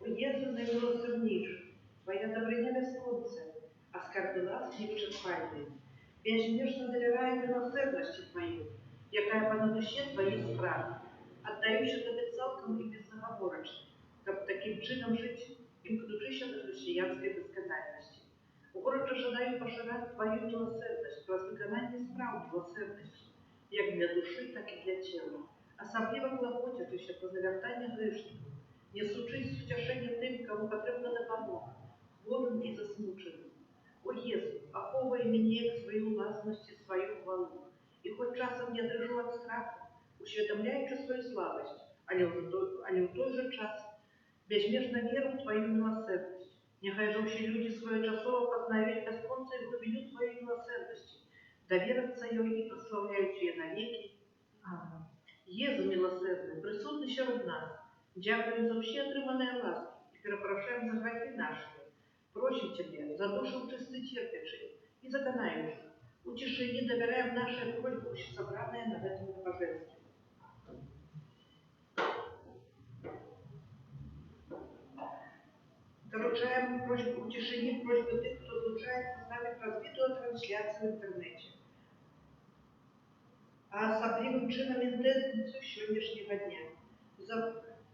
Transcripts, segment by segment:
О Jezu najmilosrdniejszy, Twoja добриня бесконце, а скарби ласки невичерпальные. Безмежно доверяю милосердности Твою, якая по душе Твоей справи, отдающая Тебе цілком і безоговорочно, щоб таким чином жити, імкнучися до християнської безкональності. Укоротше жадаю поширати Твою милосердність через виконання справ милосердності, як для душі, так і для тіла, особливо клопотячися про завертання грішників, несучись втішення тим, кому потрібна допомога, хворим і засмученим. О Єсу, аховуй мені як свою власність і свою хвалу, і хоч часом я дрижу від страху, усвідомляючи свою слабость, але в той же час безмежно віру в Твою милосердність. Нехай же всі люди своєчасово познають безконце і глибину Твоєї милосердності, довіряться їй і прославляють її навіки. Амінь. Єзу милосердний, присутний серед нас, дякую за всі отримані ласки і перепрошуємо за грехи наші. Просим Тебя за душу чисто терпящих и законающих. Утеши и доверяем наши просьбы, собранные над этим божеством. Доручаем просьбу утешения, просьбы тех, кто случается с нами про видеотрансляцию в интернете. А особливым чином интенцию сегодняшнего дня.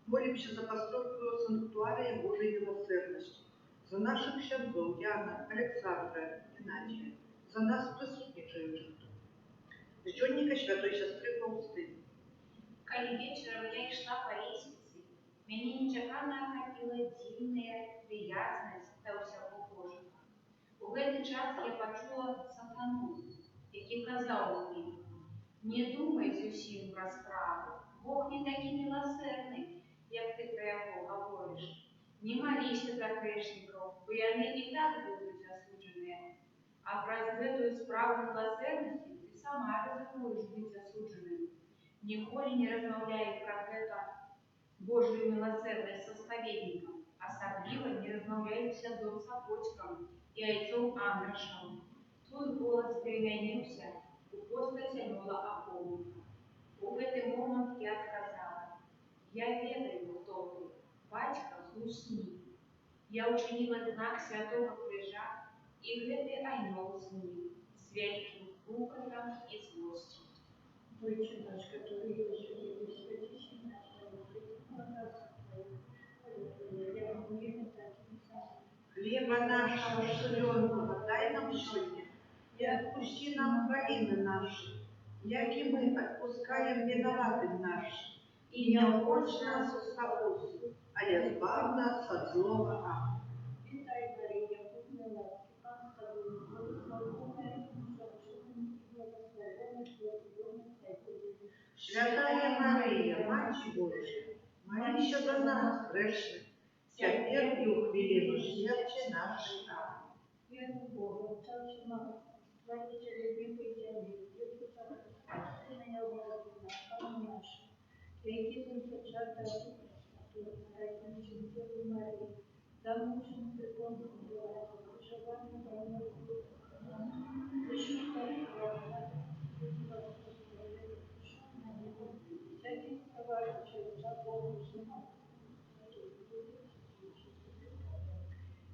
Молимся за постройку санктуария Божьей милосердности. За наших ксяндзов Яна, Александра, Геннадия, за нас присутничающих тут. Ждённика святой сестры Фаустины. Коли вечером я йшла по лестнице, меня нечаканно охватила дивная приязность до всего Божьего. В этот час я почула сатану, який казав мені: не думай зовсім про справу, Бог не такий милосердний, як ти про його говориш. Не молися за грешників, бо вони і так будуть осуджені. А про эту справу милосердности ты сама ризикуєш бути осудженим. Ніколи не розмовляй про это Божию милосердность со споведником, особливо не розмовляй с дом Сапочком и отцом Андрошем. Тут голос переменился, у постаті Нола Апомника. У этот момент я отказала. Я ведаю, хто ви, батька глушні. Я учинила знак святого крижа, і гэты анёл з ним, з вяліким гукотом і злостю. Отче наш, который есть в небе, святись имя Твое, я вам не так и сам. Хлеба нашего соленого дай нам сегодня, и отпусти нам провины наши, яки мы отпускаем виноватым нашим. И не вводь нас в искушение, але избавь нас от злого. Аминь. Витай, Мария, полная ласки, Пан с тобой, благословенная ты между женщинами, и благословенный плод лона Твоего. Святая Мария, Мать Божия, молись за нас, грешных, теперь и у хвилину смерти нашей. Аминь. Веру Бога, Отца Всемогущего, Творителя неба и земли, Иисуса Христа, Сына Его, Пана нашего, Святитель зачата от Пресвятого, Родительницы Девы Марии, замученный прикладом Бога, проживание больного Духа, защита Бога, всяких товарищей, законов,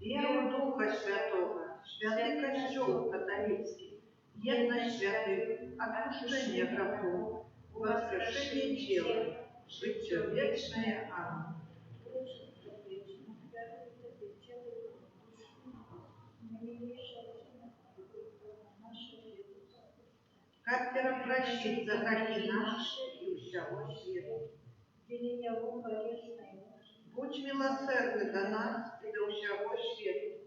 Веру Духа Святого, святый Костел католицкий, едность святых, отпущение грехов, воскрешение тела, житие вечное. Аминь. Как прощить за грехи наши и всего света. Будь милосердный до нас и до всего света.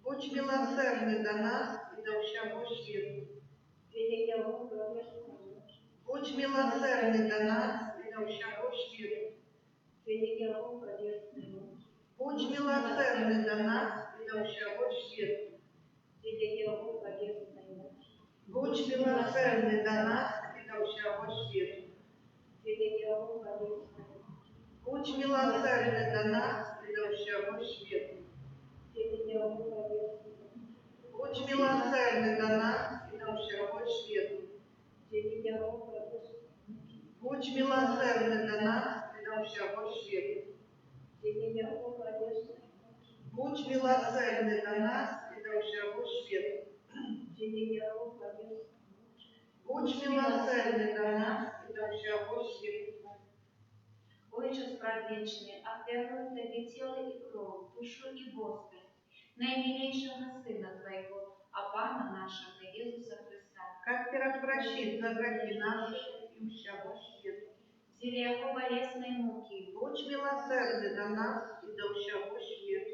Будь милосердный до нас и до всего света. Будь милосердный до нас и до всего света. Будь милосердный до нас и до всего света. Будь милосердный до нас и до всего света. Будь милосердный до нас и до всего света. Будь милосердный до нас и до всего света. Будь милосердный до нас и до всего света. Будь милосердный до нас и до всего света. Будь милосердный до нас и до всего света. Отче предвечный, отвернув Тебе тело и кровь, душу и Господь, наимилейшего Сына Твоего, а Пана нашего Иисуса Христа, Как прощить за грехи наши и всего света. взяли Его болезной муки, Будь милосердный до нас и до всего света.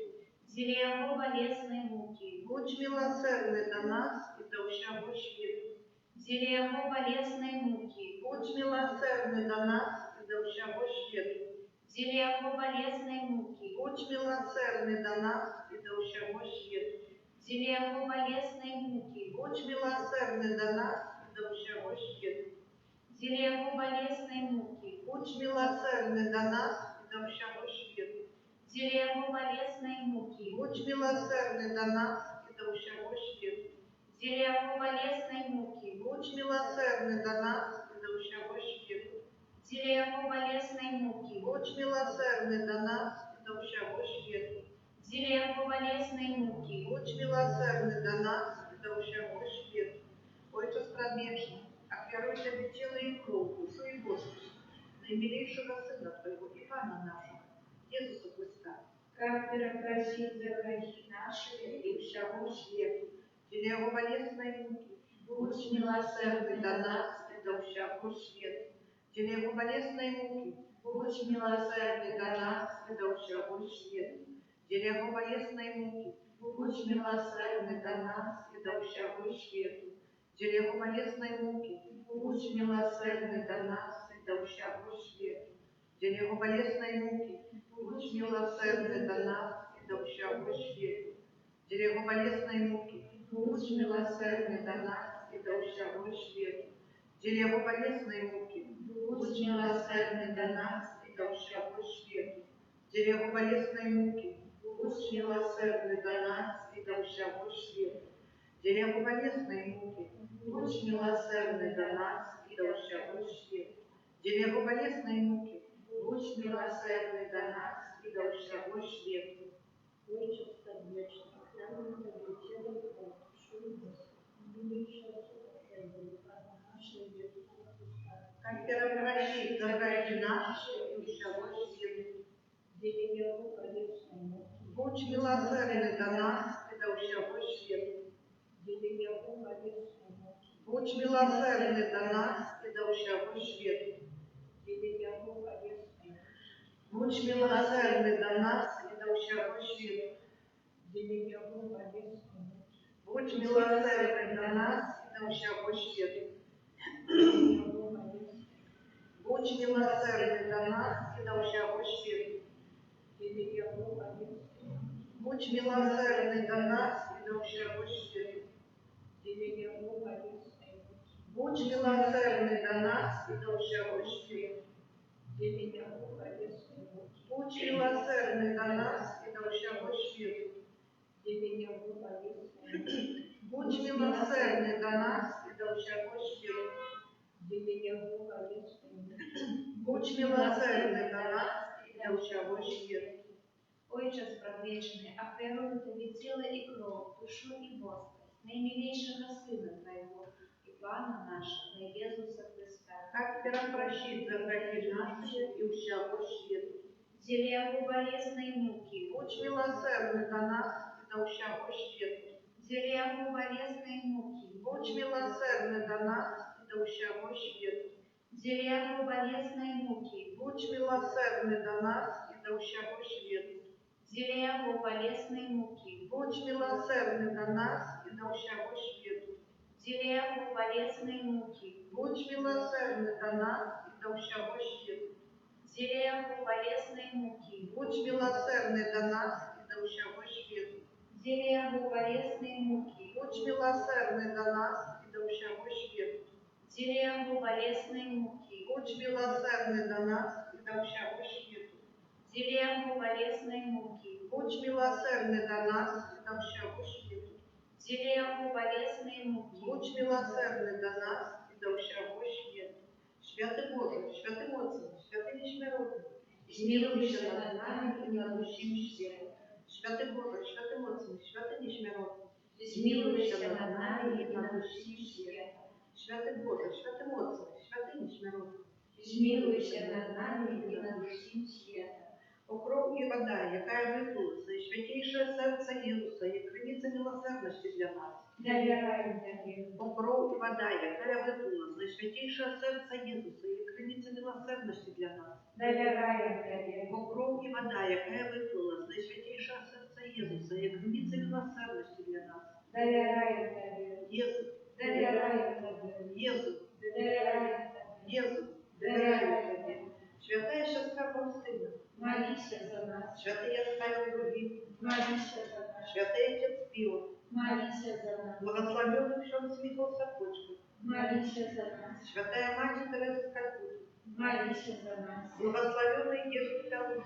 взяли Его болезной муки, Будь милосердный до нас и до всего света. взяли Его болезной муки, Будь милосердный до нас и до всего света. взяли Его болезной муки, Будь милосердный до нас и до всего света. взяли Его болезной муки, Будь милосердный до нас и до всего света. взяли Его болезной муки, Будь милосердный до нас и до всего света. взяли Его болезной муки, Будь милосердный до нас и до всего света. взяли Его болезной муки, Будь милосердный до нас и до всего света. взяли Его болезной муки, Будь милосердный до нас и до всего света. взяли Его болезной муки, Будь милосердный до нас и до всего света. Отче предвечный, отвернув Тебе тело и кровь, душу и Господь, наимилейшего Сына Твоего и Пана нашего, Иисуса Христа, как прощить за грехи наши и всего света, через Его болезной муки, будь милосердный до нас и до всего света, через Его болезной муки, будь милосердный до нас и до всего света, через Его болезной муки, будь милосердный до нас и до всего света, через Его болезной муки, будь милосердный до нас и до всего света, через Его болезной муки, будь милосердный до нас и до всего света, через Его болезной муки, будь милосердный до нас и до всего света, через Его болезной муки, будь милосердный до нас и до всего света, через Его болезной муки, будь милосердный до нас и до всего света, через Его болезной муки, будь милосердный до нас и до всего света, Дзеля Его болезной муки, будь милосердный до нас и до всего свету. Отче сердечный, храни Тебе тело и кровь, душу и душу, любящего сопровождения, Папа нашего Иисуса Христа. как прощит за грехи наши и всего свету. Деля Его болезной муки, Будь милосердный до нас и до всего свету. деля Его болезной муки, Будь милосердный до нас и до всего свету. деля Его болезной муки, Будь милосердный до нас и до всего свету. деля Его болезной муки, Будь милосердный до нас и до всего свету. деля Его болезной, Будь милосердный до нас и до всего свету. деля Его болезной, Будь милосердный до нас и до всего свету. деля Его болезной муки, Будь милосердный до нас и до всего свету. деля Его болезной муки, Будь милосердный до нас и до всего свету. деля Его болезной муки, Будь милосердный до нас и до всего свету. деля Его болезной муки, Будь милосердный до нас и до всего свету. Отче предвечный, оферую Тебе тело и кровь, душу и Господь, наимилейшего Сына Твоего и Пана нашего, Иисуса Христа. Как прощит за грехи наши и всего свету. Деля Его болезной муки, Будь милосердный до нас и до всего свету. деля Его болезной муки, Будь милосердный до нас и до всего свету. деля Его болезной муки, Будь милосердный до нас и до всего свету. деля Его болезной муки, Будь милосердный до нас и до всего свету. деля Его болезной муки, Будь милосердный до нас и до всего свету. деля Его болезной муки, Будь милосердный до нас и до всего свету. деля Его болезной муки, Будь милосердный до нас и до всего свету. деля Его болезной муки, Будь милосердный до нас и до всего свету. деля Его болезной муки, Будь милосердный до нас и до всего свету. деля Его болезной муки, Будь милосердный до нас и до всего свету. Святый Боже, святый Отце, святый Несмиротный, змилуйся над нами и над усім світом. Святый Боже, святый Отце, святый Несмиротный, змилуйся над нами и над усім світом. Святий Боже, святий Отце, святий Несмиротний, змилуйся над нами и над усім світом. Покров и вода, якая выплылась из святейшее сердце Иисуса, и крыница милосердности для нас. Доверяем Тебе, Покров и вода, якая выплылась из святейшее сердце Иисуса, и крыница милосердности для нас. доверяем Тебе, Покров и вода, якая выплылась из святейшее сердце Иисуса, и крыница милосердности для нас. доверяем Тебе, Иисус, доверяем Тебе, Иисус, доверяем Тебе, Иисус, доверяю Тебе. Святая сестра Фаустина, молись за нас, святый Оставил других, молись за нас, святый Отец Пио, молись за нас, благословенный Шон Смитл Сапочка, молись за нас, святая Мать Тереза Калькутта, молись за нас, благословенный Ежи Калуш,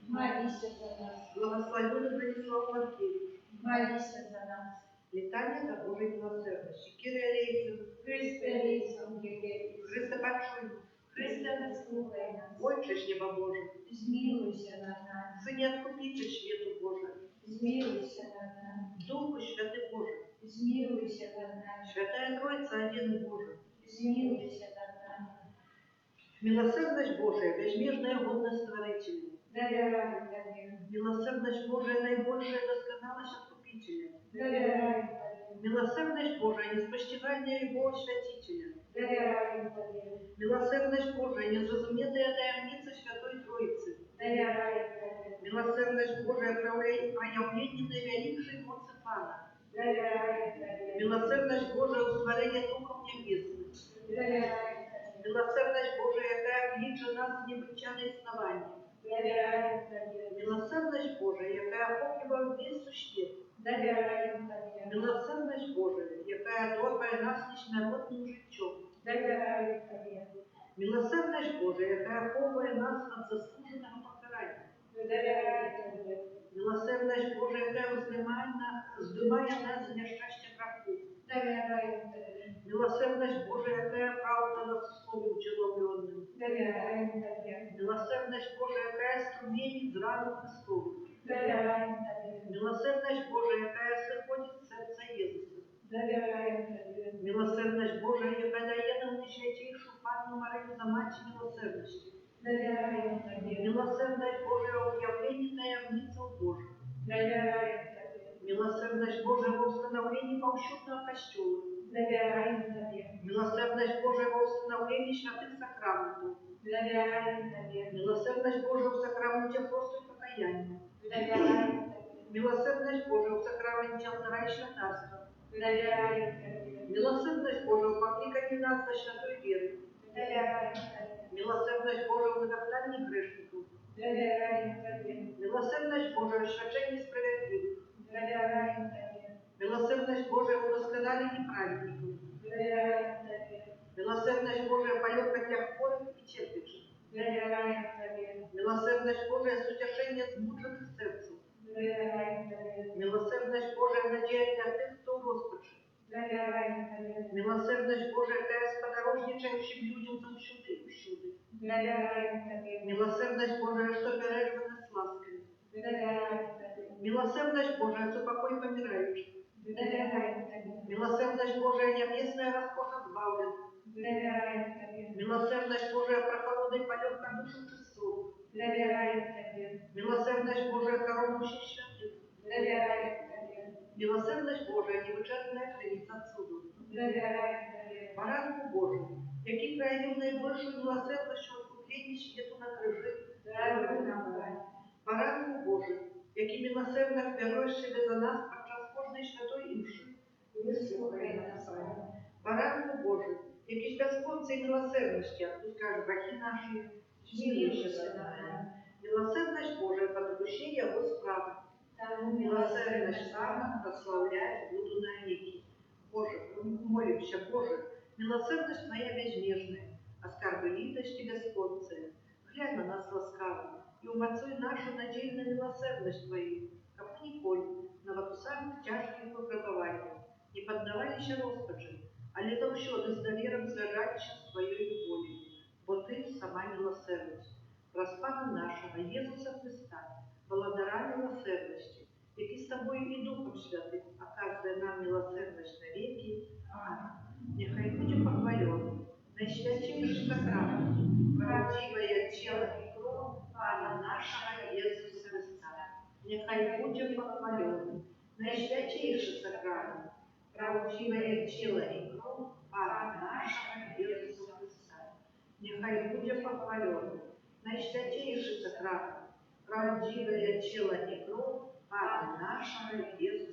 молись за нас, благословенный Бронислав Маркевич, молись за нас. летание до Божьей милосердности, Кирия Лейсен, Христе, Лейсом, Гегерис, Христа Большой, Христе, послухай нас, Отче ж Неба Божий, змилуйся над нами, Сыне Откупитель Свету Божий, змилуйся над нами, Духу Святый Божий, змилуйся над нами, Святая Троица Один Божий, змилуйся над нами. милосердность Божия, безмежная годность Творителя, Доверяем Тебе, милосердность Божия, наибольшая досконалость Откупителя, доверяем Тебе, милосердность Божия, неспостигальная любовь Святителя, доверяем Тебе, милосердность Божия, незразуметая таямница Святой Троицы, доверяем Тебе, милосердность Божия, проявление наивеликшей моцы Пана, доверяем Тебе, милосердность Божия, устворение Духом Небесным, доверяем Тебе, милосердность Божия, яка кличе нас з небичане існування, доверяем Тебе, милосердность Божия, яка охоплює весь существ, доверяем Тебе, милосердность Божия, яка торкає нас несмиротним життям, доверяем Тебе, милосердность Божия, яка ховає нас від заслуженого покарання, доверяем Тебе, милосердность Божия, яка здимає нас з нещастя граху, доверяем Тебе, Милосердность Божия, какая правда на слове утеловленным. Доверяем Тебе. Милосердность Божия, какая струменит из раны Христовых. Доверяем Тебе. Милосердность Божия, какая сходит в сердце Иисуса. Доверяем Тебе. Милосердность Божия, яка дає нам найсвятейшу Панну Марию за мать милосердности. Доверяем Тебе. Милосердность Божия, объявление таямницу Божия. Доверяем Тебе. Милосердность Божия во установлении повсюдного костюла. Доверяем Тебе. Милосердность Божия во установлении святых сакраментов. Доверяем Тебе. Милосердность Божия в сакраменте просто и покаяния. Доверяем Тебе. Милосердность Божия в сакраменте алтара и святарства. Доверяем Тебе. Милосердность Божия в покликании нас до святой веры. Доверяем Тебе. Милосердность Божия в наказании грешников. Доверяем Тебе. Милосердность Божия в священии справедливых. Доверяем Тебе. Милосердность Божия в восказании праведников. Доверяем Тебе. Милосердность Божия поет тех хворых и терпящих. Доверяем Тебе. Милосердность Божия с утешением смученных сердцем. Доверяем Тебе. Милосердность Божия надея для тех, кто розпаче. Доверяем Тебе. Милосердность Божия кая с подорожничающим людям завсюди и всюди. Доверяем Тебе. Милосердность Божия, что пережвана с ласками. Доверяем Тебе. Милосердность Божия, за покой помирающих. Доверяем Тебе. Милосердность Божия, небесная роскошь избавлена. Доверяем Тебе. Милосердность Божия, прохолодный полет на душу часов. Доверяем Тебе. Милосердность Божия, корону всех святых. Доверяем Тебе. Милосердность Божия, невычерпная криница отсюда. Доверяем Тебе. Баранку Божию, який проявив найбільшу милосердність у відкупленні світу на крижі. Даруй нам, Пане. Баранку Божию, який милосердно вбереш себе за нас подчас кожної святої імши. Вислухай нас, Пане. Баранку Божию, який з безконцей милосердності отпускаєш грехи наші, Змилуйся над нами. Милосердность Божия по душе его справы. Тому Милосердность сама прославлять буду навеки. Боже, молимся, Боже, милосердность Твоя безмежная, оскорбленность бесконция. Глянь на нас ласкаво и умацуй нашу надежду на милосердность Твою, как мы николь на вот самых тяжких выпробованиях не поддавались розпачи, але завсёды с довером сражались с Твоей любовью, бо Ты сама милосердность. Распана нашего Иисуса Христа, благодаря милосердности, який с Тобою и Духом Святым оказывая нам милосердность навеки. Аминь. Нехай будет похвален наисвятейший сакрамент, правдивое тело и кровь Пана нашего Иисуса Христа. Нехай будет похвален наисвятейший сакрамент, правдивое тело и кровь Пана нашего Иисуса Христа. Нехай будет похвален наисвятейший сакрамент, правдивое тело и кровь Пана нашего Иисуса